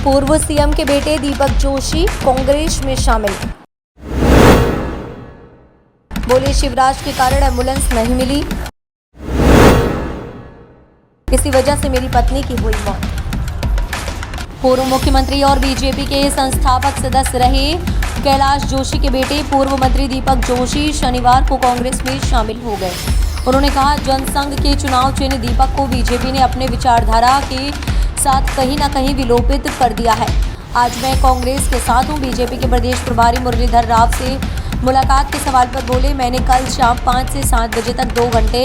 पूर्व सीएम के बेटे दीपक जोशी कांग्रेस में शामिल। बोले शिवराज के कारण एम्बुलेंस नहीं मिली, इसी वजह से मेरी पत्नी की हुई मौत। पूर्व मुख्यमंत्री और बीजेपी के संस्थापक सदस्य रहे कैलाश जोशी के बेटे पूर्व मंत्री दीपक जोशी शनिवार को कांग्रेस में शामिल हो गए। उन्होंने कहा, जनसंघ के चुनाव चिन्ह दीपक को बीजेपी ने अपने विचारधारा के साथ कहीं न कहीं विलोपित कर दिया है। आज मैं कांग्रेस के साथ हूं। बीजेपी के प्रदेश प्रभारी मुरलीधर राव से मुलाकात के सवाल पर बोले, मैंने कल शाम 5 से 7 बजे तक 2 घंटे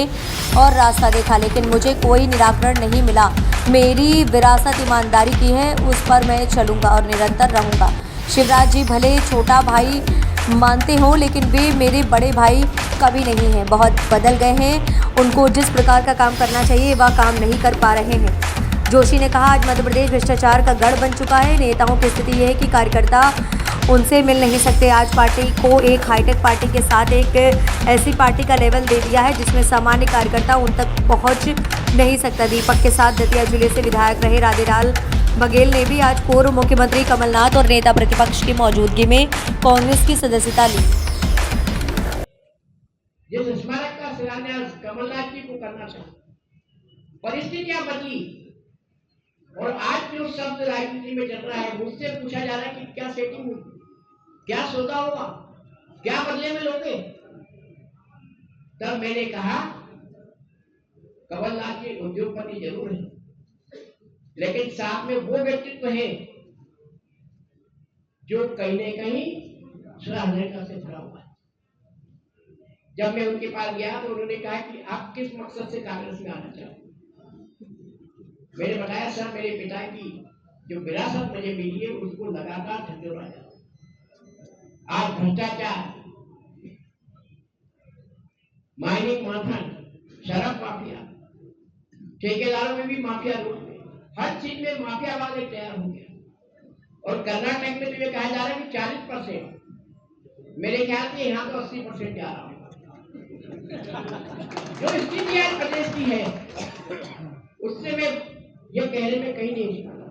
और रास्ता देखा, लेकिन मुझे कोई निराकरण नहीं मिला। मेरी विरासत ईमानदारी की है, उस पर मैं चलूंगा और निरंतर रहूंगा। शिवराज जी भले छोटा भाई मानते हो, लेकिन वे मेरे बड़े भाई कभी नहीं हैं। बहुत बदल गए हैं। उनको जिस प्रकार का काम करना चाहिए वह काम नहीं कर पा रहे हैं। जोशी ने कहा, आज मध्य प्रदेश भ्रष्टाचार का गढ़ बन चुका है। नेताओं की स्थिति यह है कि कार्यकर्ता उनसे मिल नहीं सकते। आज पार्टी को एक हाईटेक पार्टी के साथ एक ऐसी पार्टी का लेवल दे दिया है जिसमें सामान्य कार्यकर्ता उन तक पहुंच नहीं सकता। दीपक के साथ दतिया जिले से विधायक रहे राधेलाल बघेल ने भी आज पूर्व मुख्यमंत्री कमलनाथ और नेता प्रतिपक्ष की मौजूदगी में कांग्रेस की सदस्यता ली। जिस स्मारक का शिलान्यास कमलनाथ जी को करना था, परिस्थितियां बदली और आज जो शब्द राजनीति में चल रहा है, मुझसे पूछा जा रहा है कि क्या सेटिंग हुई, क्या सौदा हुआ, क्या बदले में लोगे। तब मैंने कहा, कमलनाथ जी उद्योगपति जरूर है, लेकिन साथ में वो व्यक्तित्व है जो कहीं न कहीं श्रद्धा से भरा हुआ है। जब मैं उनके पास गया तो उन्होंने कहा कि आप किस मकसद से कांग्रेस में आना चाहते हैं। मैंने बताया, सर मेरे पिता की जो विरासत मुझे मिली है उसको लगातार धंधोड़ा जाता है। आज भ्रष्टाचार, माइनिंग माफिया, शराब माफिया, ठेकेदारों में भी माफिया रूप में, हर चीज में माफिया वाले तैयार हो गया। और कर्नाटक में तो ये कहा जा रहा है कि 40%, मेरे ख्याल से यहाँ तो 80% जा रहा है। जो स्थिति आज प्रदेश की है उससे मैं ये कहने में कहीं नहीं निकला।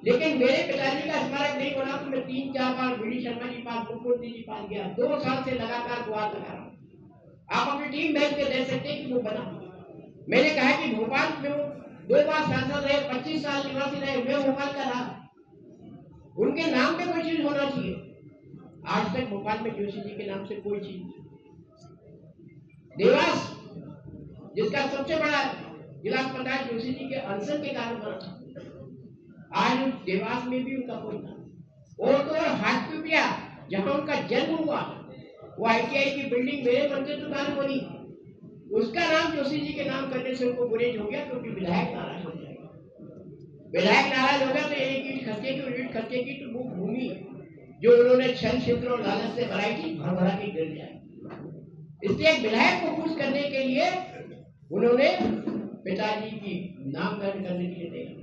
लेकिन मेरे पिताजी का स्मारक नहीं बना तो मैं 3-4 बार वीडी शर्मा जी पास, मुख्यमंत्री जी पास गया। 2 साल से लगातार गुहार लगा रहा हूं। आप अपनी टीम भेज के दे सकते हैं कि वो बना। मैंने कहा कि भोपाल में 2 बार सांसद रहे, 25 साल निवासी रहे, मैं भोपाल का रहा, उनके नाम पे कोई चीज होना चाहिए। आज तक भोपाल में जोशी जी के नाम से कोई चीज नहीं। देवास जिसका सबसे बड़ा जिला अस्पताल जोशी जी के अनशन के कारण बना था, आज देवास में भी उनका कोई नाम। और तो हाटपिपलिया जहां उनका जन्म हुआ, वो ITI की बिल्डिंग मेरे मंत्री दुकान बनी, उसका नाम जोशी जी के नाम करने से उनको गुरेज हो गया, क्योंकि विधायक नाराज हो जाएगा। विधायक नाराज होगा तो एक ईंट खर्चेगी तो वो भूमि जो उन्होंने छल क्षेत्र और लालच से बनाई थी भर के गिर जाएगी। इसलिए एक विधायक को खुश करने के लिए उन्होंने पिताजी की नामकरण करने के लिए तैयार।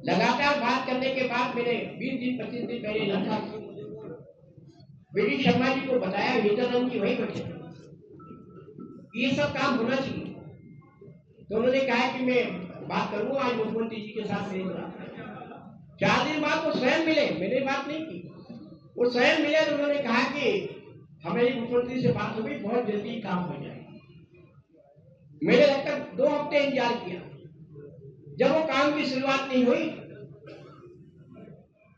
लगातार बात करने के बाद मैंने 20 दिन 25 दिन पहले लखा वीडी शर्मा जी को बताया, हितरंग जी वही बैठे, ये सब काम होना चाहिए। तो उन्होंने कहा कि मैं बात करूंगा, आज मुख्यमंत्री जी के साथ मेरी बात। 4 दिन बाद वो स्वयं मिले, मैंने बात नहीं की, वो स्वयं मिले तो उन्होंने कहा कि हमारी मुख्यमंत्री से बात हो गई, बहुत जल्दी काम हो जाएगा। मैंने लगभग 2 हफ्ते इंतजार किया। जब वो काम की शुरुआत नहीं हुई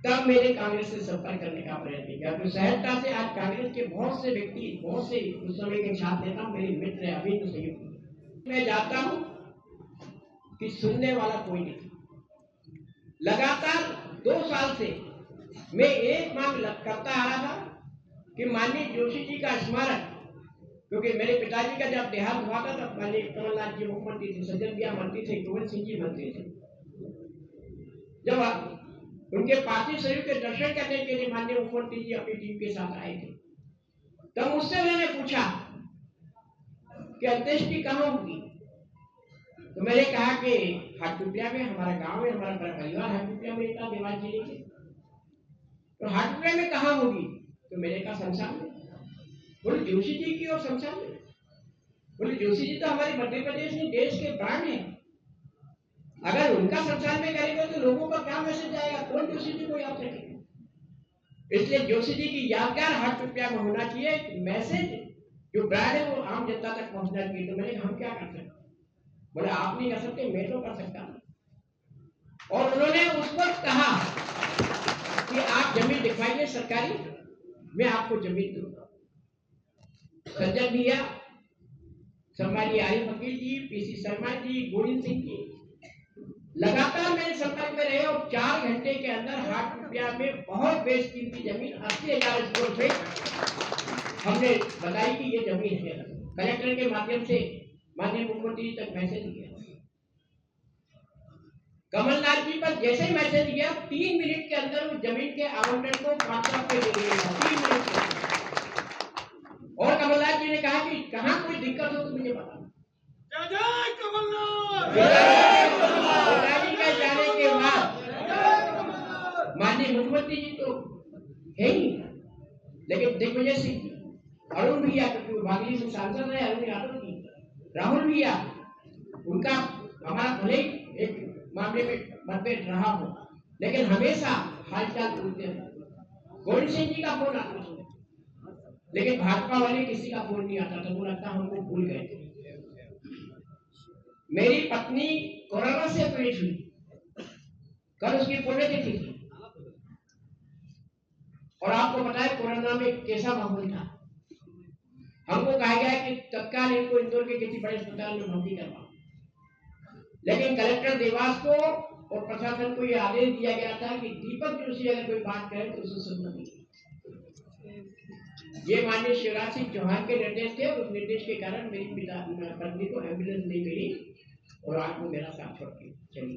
तब मैंने कांग्रेस से संपर्क करने का प्रयत्न किया। तो सहजता से आज कांग्रेस के बहुत से व्यक्ति, बहुत से उस समय के छात्र नेता मेरे मित्र हैं, अभी तो सहयोगी। मैं जानता हूं कि सुनने वाला कोई नहीं। लगातार 2 साल से मैं एक मांग करता आ रहा था कि माननीय जोशी जी का स्मारक, क्योंकि मेरे पिताजी का जब देहांत हुआ था तब माननीय कमलनाथ जी मुख्यमंत्री थे, सज्जन भैया मंत्री थे, गोविंद सिंह जी मंत्री थे। जब उनके पार्थिव शरीर के दर्शन करने के लिए माननीय मुख्यमंत्री जी अपनी टीम के साथ आए थे, तब मुझसे उन्होंने पूछा कि अंत्येष्टि कहाँ होगी। तो मैंने कहा कि हाटपिपलिया में, हमारा गांव है, हमारा परिवार हाटपिपलिया में रहता, देवास जिले के। तो हाटपिपलिया में कहाँ होगी? तो मैंने कहा शमशान में। बोले जोशी जी की और शमशान में? बोले जोशी जी तो हमारे मध्य प्रदेश में देश के प्राण हैं, अगर उनका शमशान में करेंगे तो लोगों का क्या मैसेज जाएगा कौन जोशी जी को याद रखेगा? इसलिए जोशी जी की यादगार हार्ट रुपया में होना चाहिए मैसेज, जो ब्रांड है वो आम जनता तक पहुंचना चाहिए। तो मैंने हम क्या कर सकते? बोले आप नहीं कर सकते, मैं तो कर सकता हूं। और उन्होंने उस वक्त कहा कि आप जमीन दिखवाइए सरकारी, मैं आपको जमीन दूंगा। सज्जन भैया, सम्मानी आरिफ वकील जी, पीसी शर्मा जी, गोविंद सिंह जी लगातार मेरे संपर्क में रहे और 4 घंटे के अंदर हाट रुपया में बहुत बेशकीमती जमीन 80,000 स्क्वायर फीट हमने बताई कि ये जमीन है। कलेक्टर के माध्यम से माननीय मुख्यमंत्री तक मैसेज गया। कमलनाथ जी पर जैसे ही मैसेज गया 3 मिनट के अंदर वो जमीन के आवंटन को व्हाट्सएप पे दे दिया, 3 मिनट के अंदर। और कमलनाथ जी ने कहा कि कहाँ कोई दिक्कत हो तो मुझे बता। जय कमलनाथ। पिताजी के जाने के बाद माननीय मुख्यमंत्री जी तो है ही, लेकिन दिग्विजय सिंह, अरुण भैया, क्योंकि बागली से सांसद रहे, अरुण यादव जी, राहुल भैया, उनका हमारा भले ही एक मामले में मतभेद रहा हो, लेकिन हमेशा हालचाल पूछते हैं। गोविंद सिंह जी का फोन आता था, लेकिन भाजपा वाले किसी का फोन नहीं आता था, वो लगता हमको भूल गए थे। मेरी पत्नी कोरोना से पीड़ित हुई, कल उसकी पुण्यतिथि थी, और आपको पता है कोरोना में कैसा माहौल था। हमको कहा गया कि तत्काल इनको इंदौर के किसी बड़े अस्पताल में भर्ती करवाओ, लेकिन कलेक्टर देवास को और प्रशासन को यह आदेश दिया गया था कि दीपक जोशी अगर कोई बात करे तो उसे सुनना नहीं। ये माननीय शिवराज सिंह चौहान के निर्देश थे, उस निर्देश के कारण मेरी पत्नी को एम्बुलेंस नहीं मिली और आज वो मेरा साथ छोड़ के चली।